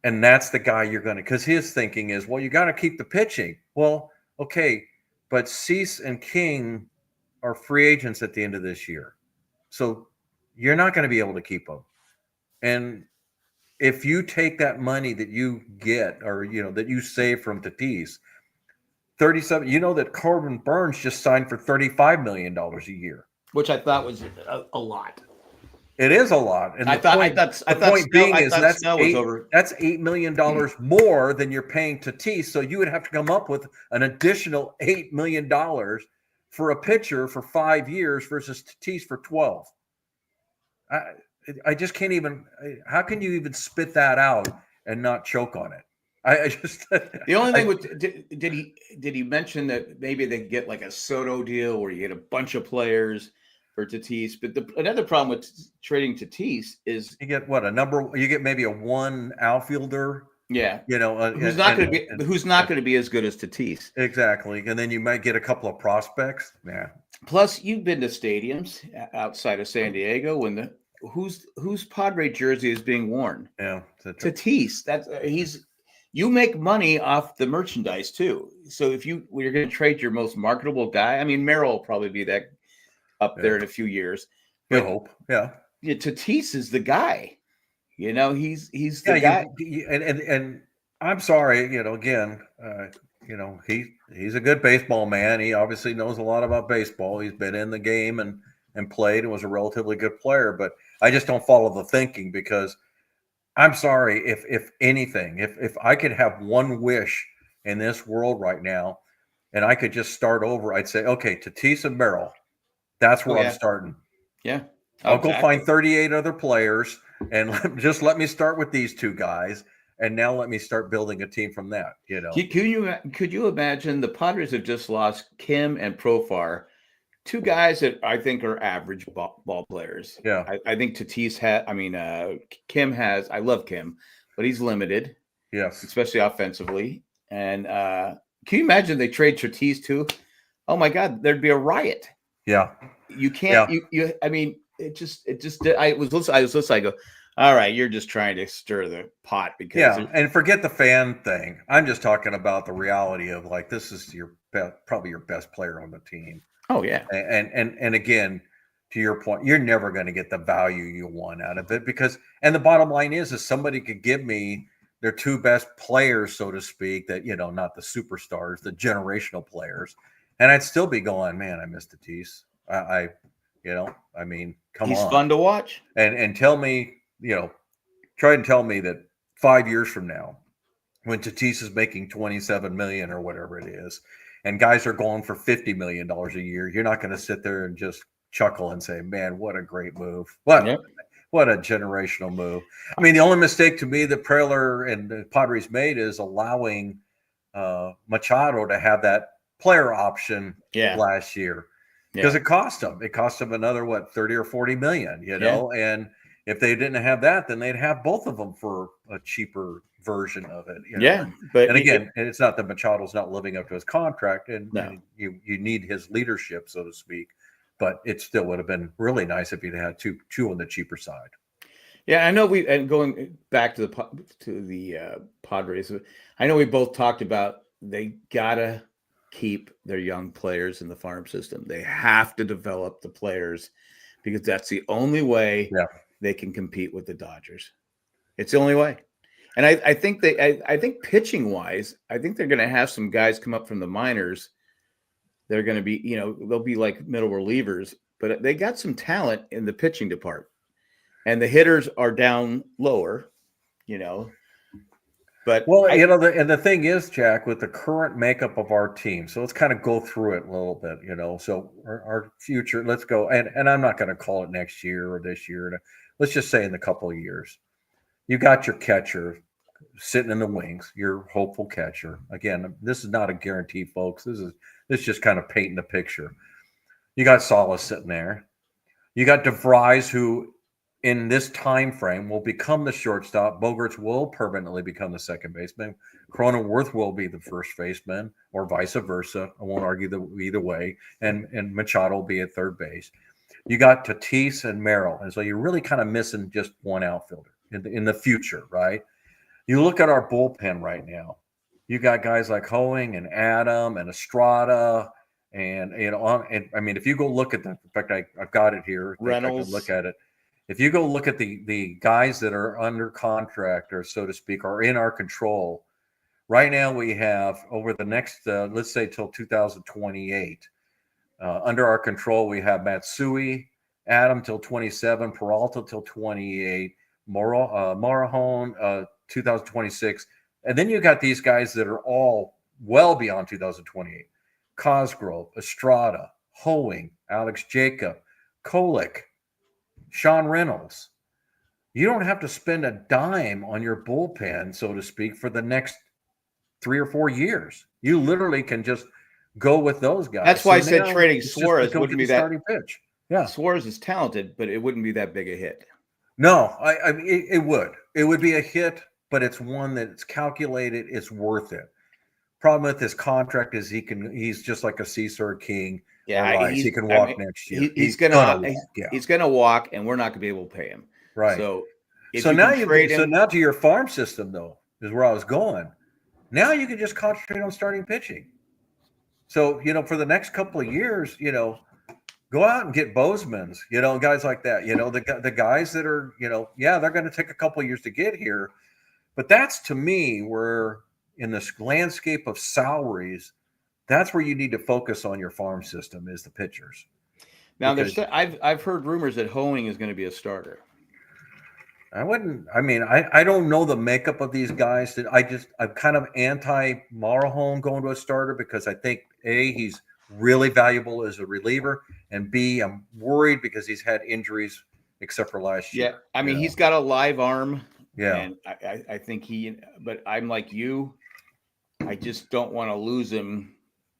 And that's the guy you're going to, because his thinking is, well, you got to keep the pitching. Well, okay, but Cease and King are free agents at the end of this year. So you're not going to be able to keep them. And if you take that money that you get, or, that you save from Tatis, 37, that Corbin Burns just signed for $35 million a year. Which I thought was a lot. It is a lot, and that's $8 million more than you're paying Tatis. So you would have to come up with an additional $8 million for a pitcher for 5 years versus Tatis for 12. I just can't even. How can you even spit that out and not choke on it? I just the only thing did he mention that maybe they get like a Soto deal where you get a bunch of players for Tatis? But another problem with trading Tatis is you get you get maybe a 1 outfielder. Yeah, who's not going to be as good as Tatis. Exactly, and then you might get a couple of prospects. Yeah. Plus, you've been to stadiums outside of San Diego when whose Padre jersey is being worn? Yeah. Tatis. That's you make money off the merchandise too. So if you're going to trade your most marketable guy, I mean Merrill will probably be that up there in a few years. You But hope. Yeah. Tatis is the guy. He's Yeah. the guy. And I'm sorry, again, he's a good baseball man. He obviously knows a lot about baseball. He's been in the game and played and was a relatively good player, but I just don't follow the thinking because I'm sorry if anything, if I could have one wish in this world right now and I could just start over, I'd say, okay, Tatis and Merrill, that's where I'm starting. Yeah. I'll go find 38 other players and just let me start with these two guys. And now let me start building a team from that. Could you imagine the Padres have just lost Kim and Profar, two guys that I think are average ball players. Yeah. I think Tatis Kim has. I love Kim, but he's limited. Yes. Especially offensively. And can you imagine they trade Tatis too? Oh my God, there'd be a riot. Yeah. You can't. Yeah. I mean, it just. I was listening. I go, all right, you're just trying to stir the pot because and forget the fan thing. I'm just talking about the reality of like this is probably your best player on the team. Oh yeah. And again, to your point, you're never going to get the value you want out of it because and the bottom line is somebody could give me their two best players, so to speak, that not the superstars, the generational players, and I'd still be going, man, I miss Tatis. I mean, come on. He's fun to watch. And tell me, try and tell me that 5 years from now, when Tatis is making $27 million or whatever it is, and guys are going for $50 million a year, you're not going to sit there and just chuckle and say, man, what a great move. What a generational move. I mean, the only mistake to me that Preller and the Padres made is allowing Machado to have that player option last year. Because it cost them. It cost them another 30 or 40 million, and if they didn't have that, then they'd have both of them for a cheaper version of it. But again, it's not that Machado's not living up to his contract, and you need his leadership, so to speak. But it still would have been really nice if you'd had two on the cheaper side. Yeah, I know and going back to the Padres, I know we both talked about they gotta keep their young players in the farm system. They have to develop the players because that's the only way they can compete with the Dodgers. It's the only way. And I think I think pitching wise, I think they're going to have some guys come up from the minors. They're going to be, they'll be like middle relievers, but they got some talent in the pitching department. And the hitters are down lower, But and the thing is, Jack, with the current makeup of our team, so let's kind of go through it a little bit, So our future, let's go, and I'm not going to call it next year or this year. Let's just say in a couple of years, you got your catcher sitting in the wings, your hopeful catcher. Again, this is not a guarantee, folks. This is just kind of painting the picture. You got Salas sitting there. You got DeVries, who in this time frame will become the shortstop. Bogarts will permanently become the second baseman. Cronenworth will be the first baseman, or vice versa. I won't argue either way. And Machado will be at third base. You got Tatis and Merrill, and so you're really kind of missing just one outfielder in the future, right? You look at our bullpen right now. You got guys like Hoeing and Adam and Estrada, and I mean, if you go look at that, in fact, I've got it here. Reynolds. I can look at it. If you go look at the guys that are under contract, or so to speak, are in our control, right now we have over the next, let's say till 2028, under our control, we have Matsui, Adam till 27, Peralta till 28, Marahone 2026. And then you got these guys that are all well beyond 2028. Cosgrove, Estrada, Hoeing, Alex Jacob, Kolick, Sean Reynolds. You don't have to spend a dime on your bullpen, so to speak, for the next 3 or 4 years. You literally can just go with those guys. That's why I said trading Suarez wouldn't be that starting pitch. Yeah, Suarez is talented, but it wouldn't be that big a hit. No, I mean it would. It would be a hit, but it's one that's calculated. It's worth it. Problem with his contract is he's just like a Caesar King. Yeah, lies. He can walk next year. He's gonna walk. Yeah, he's gonna walk, and we're not gonna be able to pay him. right. So if So you now can trade so him, now to your farm system though is where I was going. Now you can just concentrate on starting pitching. So for the next couple of years, go out and get Bozeman's, guys like that. The guys that are, yeah, they're going to take a couple of years to get here, but that's to me where in this landscape of salaries, that's where you need to focus on your farm system is the pitchers. now I've heard rumors that Hoeing is going to be a starter. I don't know the makeup of these guys. I'm kind of anti Marahone going to a starter because I think A, he's really valuable as a reliever, and B, I'm worried because he's had injuries except for last year. Yeah, I mean he's got a live arm. Yeah, and I think but I'm like you, I just don't want to lose him.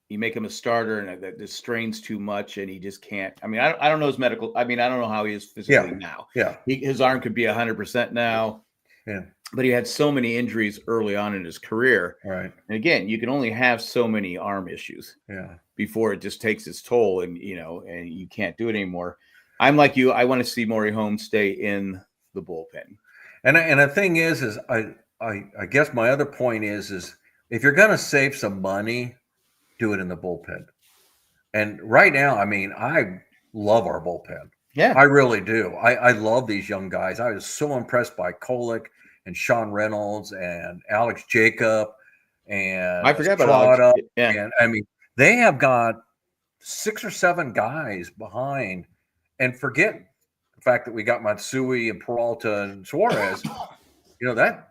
You make him a starter, and that strains too much, and he just can't. I mean, I don't know his medical. I mean, I don't know how he is physically now. Yeah, his arm could be 100% now. Yeah, but he had so many injuries early on in his career. Right. And again, you can only have so many arm issues. Yeah. Before it just takes its toll, and and you can't do it anymore. I'm like you. I want to see Maury Holmes stay in the bullpen. And the thing is I guess my other point is if you're going to save some money, do it in the bullpen. And right now, I mean, I love our bullpen. Yeah, I really do. I love these young guys. I was so impressed by Kolick and Sean Reynolds and Alex Jacob and I forgot about Alex. Yeah. And I mean, they have got 6 or 7 guys behind, and forget the fact that we got Matsui and Peralta and Suarez. That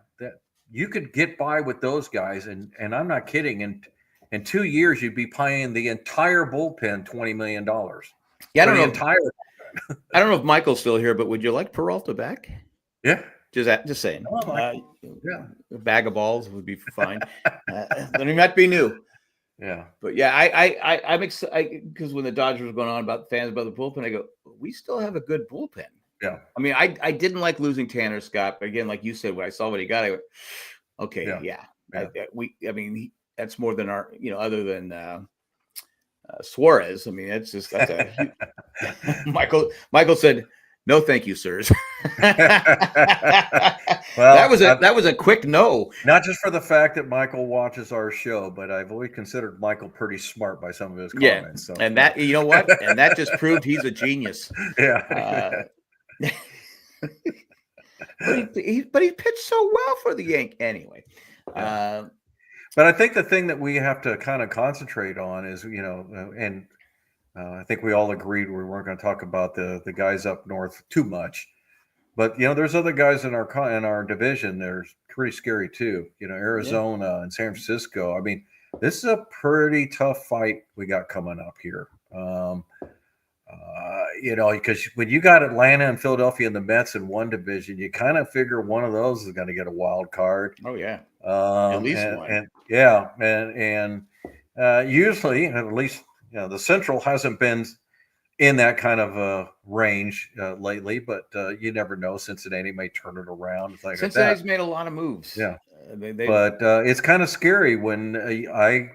you could get by with those guys, and I'm not kidding. And in 2 years, you'd be paying the entire bullpen $20 million. Yeah, I don't know. I don't know if Michael's still here, but would you like Peralta back? Yeah, just saying. Yeah, a bag of balls would be fine. Then he might be new. Yeah, but yeah, I'm excited because when the Dodgers were going on about fans about the bullpen, I go, we still have a good bullpen. Yeah, I mean, I didn't like losing Tanner Scott, but again, like you said, when I saw what he got, I went, okay, yeah. That's more than our, other than Suarez. I mean, that's a huge... Michael said, no, thank you, sirs. Well, that was a quick no. Not just for the fact that Michael watches our show, but I've always considered Michael pretty smart by some of his comments. Yeah, so. And that, you know what? And that just proved he's a genius. Yeah. But he pitched so well for the Yankees anyway. But I think the thing that we have to kind of concentrate on is, I think we all agreed we weren't going to talk about the guys up north too much, but there's other guys in our division. They're pretty scary too. Arizona and San Francisco. I mean, this is a pretty tough fight we got coming up here. Because when you got Atlanta and Philadelphia and the Mets in one division, you kind of figure one of those is going to get a wild card. Oh yeah, at least one. And usually, at least the Central hasn't been in that kind of range lately, but you never know. Cincinnati may turn it around. Cincinnati's made a lot of moves. Yeah, but it's kind of scary when I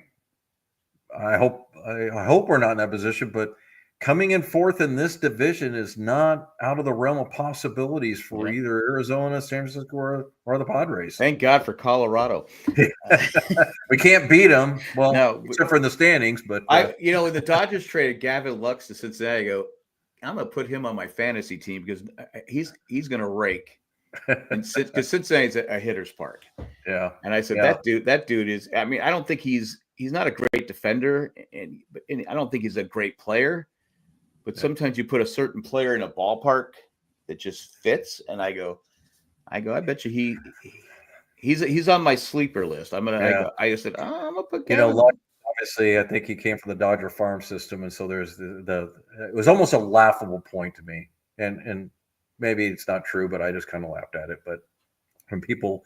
hope we're not in that position, but coming in fourth in this division is not out of the realm of possibilities for either Arizona, San Francisco, or the Padres. Thank God for Colorado. We can't beat them, except for in the standings. But when the Dodgers traded Gavin Lux to Cincinnati, I go, I'm going to put him on my fantasy team because he's going to rake. Because Cincinnati's a hitter's park. Yeah, and I said that dude is. I mean, I don't think he's not a great defender, and I don't think he's a great player. But sometimes you put a certain player in a ballpark that just fits, and I go, I bet you he's on my sleeper list. I'm gonna. I said, I'm gonna put. Obviously, I think he came from the Dodger farm system, and so there's it was almost a laughable point to me, and maybe it's not true, but I just kind of laughed at it. But when people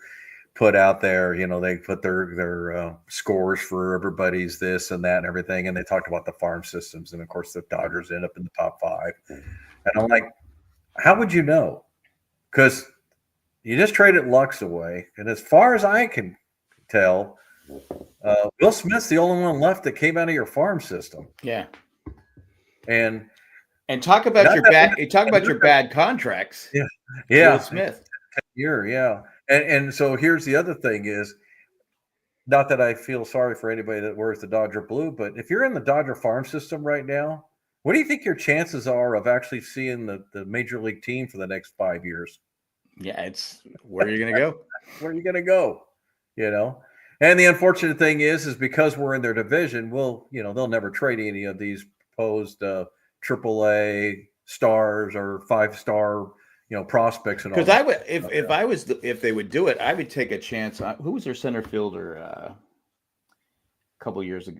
put out there, they put their scores for everybody's this and that and everything, and they talked about the farm systems, and of course the Dodgers end up in the top 5, and I'm like, how would you know? Because you just traded Lux away, and as far as I can tell, Will Smith's the only one left that came out of your farm system. Yeah, And talk about your bad contracts. Yeah, Will yeah, Smith. yeah. And so here's the other thing is, not that I feel sorry for anybody that wears the Dodger blue, but if you're in the Dodger farm system right now, what do you think your chances are of actually seeing the major league team for the next 5 years? Yeah, it's where are you going to go? Where are you going to go? You know, and the unfortunate thing is because we're in their division, they'll never trade any of these proposed AAA stars or 5-star, prospects and all. Because I would, if they would do it, I would take a chance on who was their center fielder a couple years ago.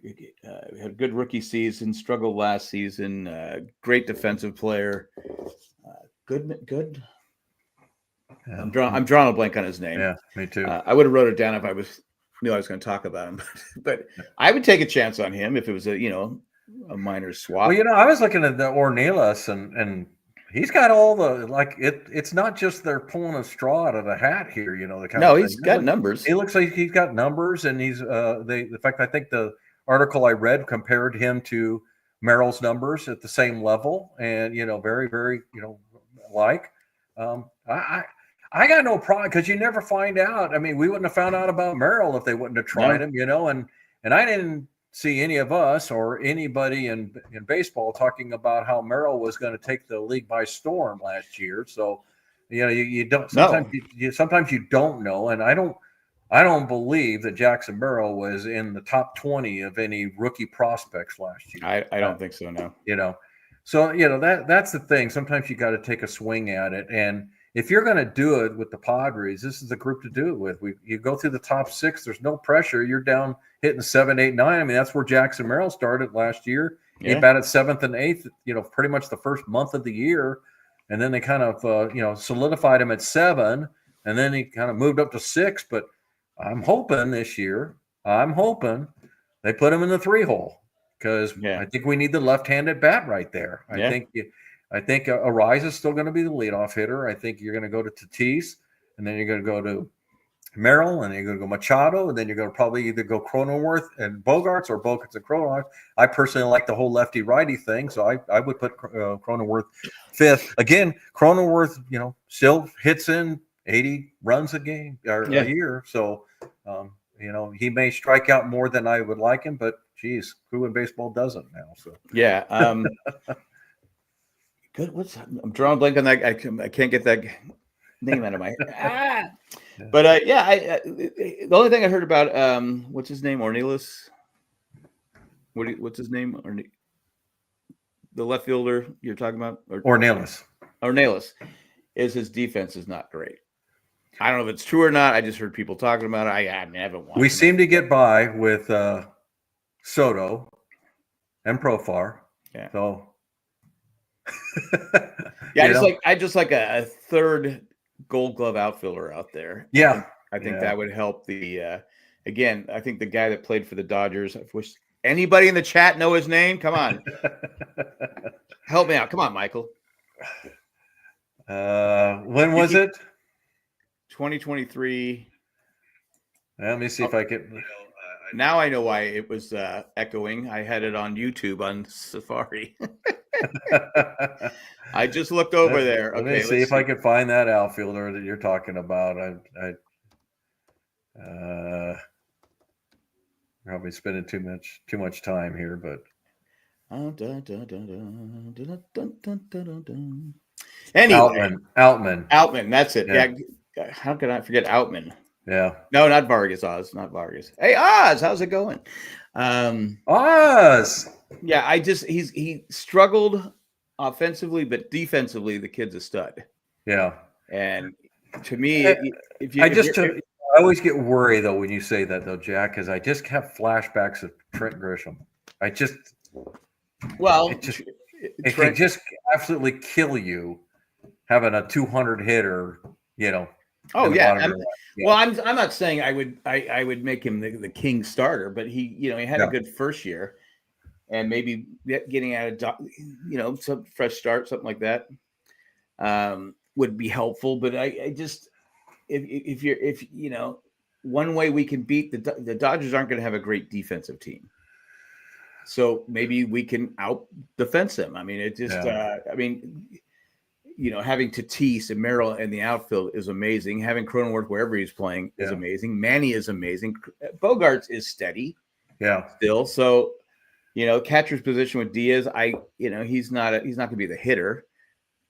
Had a good rookie season, struggled last season. Great defensive player. Good. Yeah. I'm drawing a blank on his name. Yeah, me too. I would have wrote it down if I knew I was going to talk about him, but I would take a chance on him if it was a minor swap. Well, I was looking at the Ornelas and he's got all the it's not just they're pulling a straw out of the hat here, the kind of he's got numbers. He looks like he's got numbers, and he's in fact, I think the article I read compared him to Merrill's numbers at the same level, and very, very like I got no problem because you never find out. I mean, we wouldn't have found out about Merrill if they wouldn't have tried him, and I didn't see any of us or anybody in baseball talking about how Merrill was going to take the league by storm last year. So, you don't sometimes you don't know, and I don't believe that Jackson Merrill was in the top 20 of any rookie prospects last year. I don't think so. No. So that's the thing. Sometimes you got to take a swing at it, and if you're going to do it with the Padres, this is the group to do it with. You go through the top 6. There's no pressure. You're down hitting 7, 8, 9. I mean, that's where Jackson Merrill started last year. Yeah. He batted 7th and 8th, pretty much the first month of the year. And then they kind of, solidified him at 7. And then he kind of moved up to 6. But I'm hoping this year, they put him in the 3-hole because I think we need the left-handed bat right there. I think Arise is still going to be the leadoff hitter. I think you're going to go to Tatis, and then you're going to go to Merrill, and then you're going to go Machado, and then you're going to probably either go Cronenworth and Bogarts or Bogarts and Cronenworth. I personally like the whole lefty-righty thing, so I would put Cronenworth 5th. Again, Cronenworth, still hits in 80 runs a game or a year. So, he may strike out more than I would like him, but geez, who in baseball doesn't now? So good. I'm drawing a blank on that. I can't get that name out of my head. But the only thing I heard about what's his name, Ornelas. What's his name? The left fielder you're talking about, Ornelas is his defense is not great. I don't know if it's true or not. I just heard people talking about it. I haven't watched. We seem to get by with Soto and Profar. Yeah. So. I just like a third Gold Glove outfielder out there. Yeah, I think that would help the. Again, I think the guy that played for the Dodgers. I wish anybody in the chat know his name. Come on, help me out. Come on, Michael. When was it? 2023. Let me see if I can. Now I know why it was echoing. I had it on YouTube on Safari. I just looked over there. Let me see if I can find that outfielder that you're talking about. I probably spending too much time here, but anyway, Outman. That's it. Yeah. How could I forget Outman? Yeah. No, not Vargas. Oz, not Vargas. Hey, Oz, how's it going? Oz. Yeah, he struggled offensively, but defensively, the kid's a stud. Yeah. And to me, I always get worried though when you say that though, Jack, because I just have flashbacks of Trent Grisham. It can just absolutely kill you having a 200 hitter, Oh yeah. Well, I'm not saying I would make him the king starter, but he had a good first year, and maybe getting out of some fresh start, something like that, would be helpful. But I just if one way we can beat the Dodgers aren't going to have a great defensive team. So maybe we can out defense him. I mean, it just, Yeah. having Tatis and Merrill in the outfield is amazing. Having Cronenworth wherever he's playing is Yeah. amazing. Manny is amazing. Bogarts is steady Yeah. still. So, catcher's position with Diaz, he's not going to be the hitter,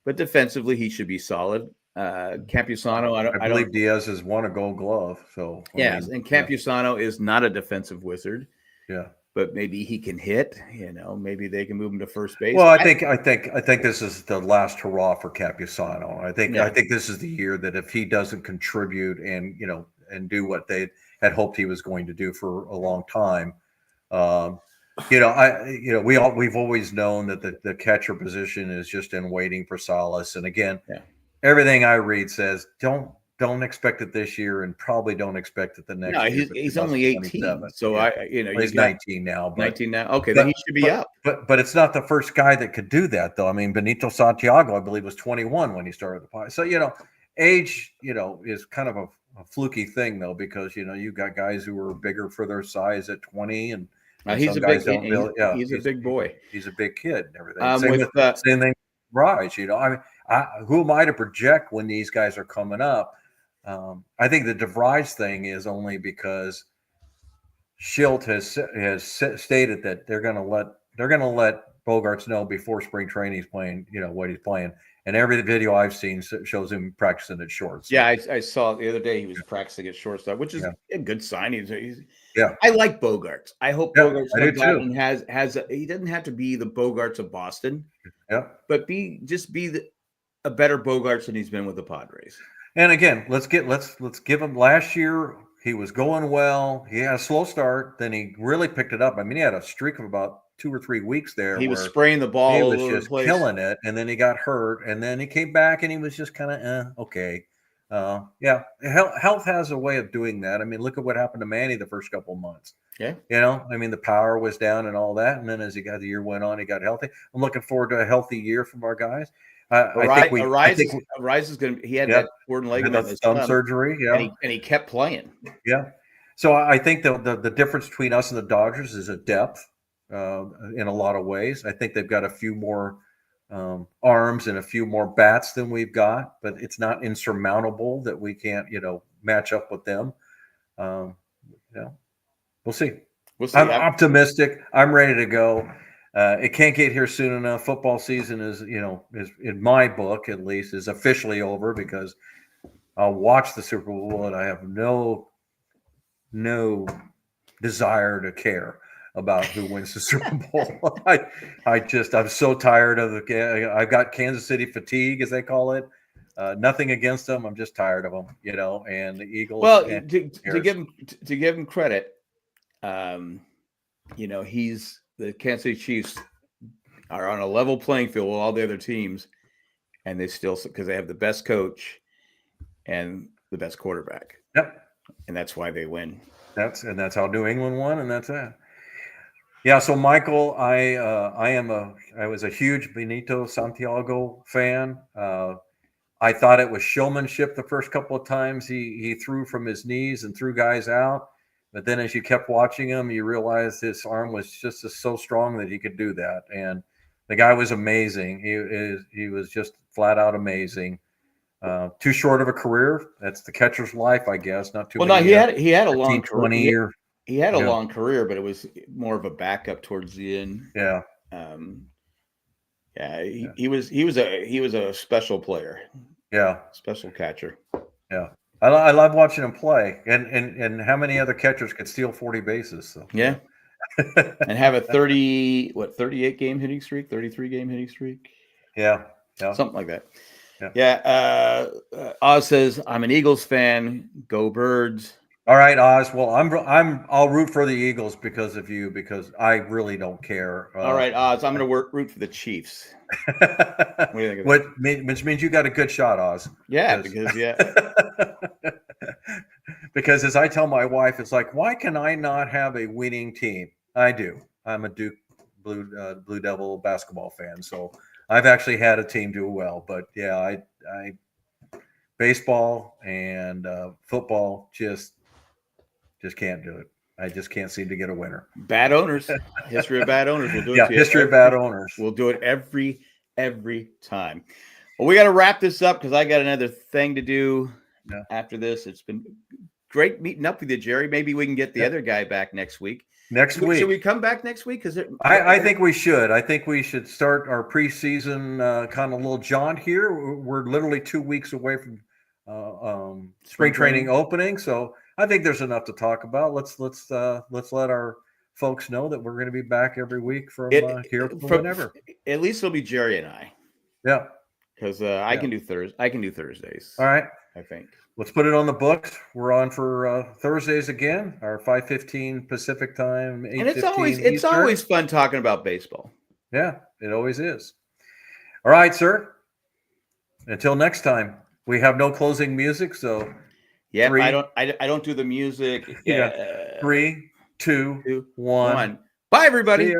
but defensively he should be solid. Campusano, I believe Diaz has won a Gold Glove. So yes, and Campusano is not a defensive wizard. Yeah. But maybe he can hit. Maybe they can move him to first base. Well, I think this is the last hurrah for Campusano. I think this is the year that if he doesn't contribute and do what they had hoped he was going to do for a long time, we've always known that the catcher position is just in waiting for solace. And again, everything I read says don't expect it this year, and probably don't expect it the next year. He's only 18, so he's 19 now. 19 now. Okay, then he should be up. But it's not the first guy that could do that, though. I mean, Benito Santiago, I believe, was 21 when he started the Padres. So age, is kind of a fluky thing, though, because you got guys who are bigger for their size at 20, and he's a big he's a big boy. He's a big kid and everything. Same thing, Raj. Who am I to project when these guys are coming up? I think the DeVries thing is only because Schilt has stated that they're going to let Bogarts know before spring training he's playing, what he's playing. And every video I've seen shows him practicing at shorts. Yeah, I saw the other day he was practicing at shortstop, which is a good sign. I like Bogarts. I hope Bogarts comes out and has he doesn't have to be the Bogarts of Boston. Yeah, but be a better Bogarts than he's been with the Padres. And again, let's give him. Last year he was going well. He had a slow start, then he really picked it up. I mean, he had a streak of about 2 or 3 weeks there. He was spraying the ball. He was just killing it, and then he got hurt, and then he came back, and he was just kind of okay. Health has a way of doing that. I mean, look at what happened to Manny the first couple of months. Yeah, I mean, the power was down and all that, and then as the year went on, he got healthy. I'm looking forward to a healthy year from our guys. Rise is going to. He had that torn ligament, that thumb surgery, and he kept playing. Yeah, so I think the difference between us and the Dodgers is a depth in a lot of ways. I think they've got a few more arms and a few more bats than we've got, but it's not insurmountable that we can't match up with them. We'll see. I'm optimistic. I'm ready to go. It can't get here soon enough. Football season is in my book at least is officially over, because I'll watch the Super Bowl and I have no desire to care about who wins the Super Bowl. I'm so tired of I've got Kansas City fatigue, as they call it. Nothing against them. I'm just tired of them, and the Eagles. Well, to give him credit, he's the Kansas City Chiefs are on a level playing field with all the other teams, and they still, because they have the best coach and the best quarterback. Yep, and that's why they win. That's how New England won, and that's it. Yeah. So Michael, I was a huge Benito Santiago fan. I thought it was showmanship the first couple of times he threw from his knees and threw guys out. But then as you kept watching him, you realized his arm was just so strong that he could do that. And the guy was amazing. He was just flat out amazing. Too short of a career. That's the catcher's life, I guess. Not too. Well, no, he had a long 20 year. He had a long career, but it was more of a backup towards the end. Yeah. He was a special player. Yeah. Special catcher. Yeah. I love watching him play, and how many other catchers could steal 40 bases? So. Yeah, and have a 38 game hitting streak, 33 game hitting streak. Yeah, something like that. Yeah. Oz says, "I'm an Eagles fan. Go Birds." All right, Oz. Well, I'll root for the Eagles because of you, because I really don't care. All right, Oz. I'm going to root for the Chiefs. What do you think of that? Which means you got a good shot, Oz. Yeah, because as I tell my wife, it's like, why can I not have a winning team? I do. I'm a Duke Blue Devil basketball fan, so I've actually had a team do well. But yeah, I baseball and football just can't do it. I just can't seem to get a winner. Bad owners. History of bad owners. We'll do it. Yeah, to history of bad owners. We'll do it every time. Well, we got to wrap this up because I got another thing to do after this. It's been great meeting up with you, Jerry. Maybe we can get the other guy back next week. Next week. Should we come back next week? Because I think we should. I think we should start our preseason kind of little jaunt here. We're literally 2 weeks away from spring training opening, so I think there's enough to talk about. Let's let our folks know that we're going to be back every week from here from whenever. At least it'll be Jerry and I. Yeah, because I can do Thursdays. All right, I think. Let's put it on the books. We're on for Thursdays again. Our 5:15 Pacific time, 8:15 and it's always fun talking about baseball. Yeah, it always is. All right, sir. Until next time. We have no closing music, so yeah, I don't do the music. Yeah. 3, 2, 1. Bye, everybody. See ya.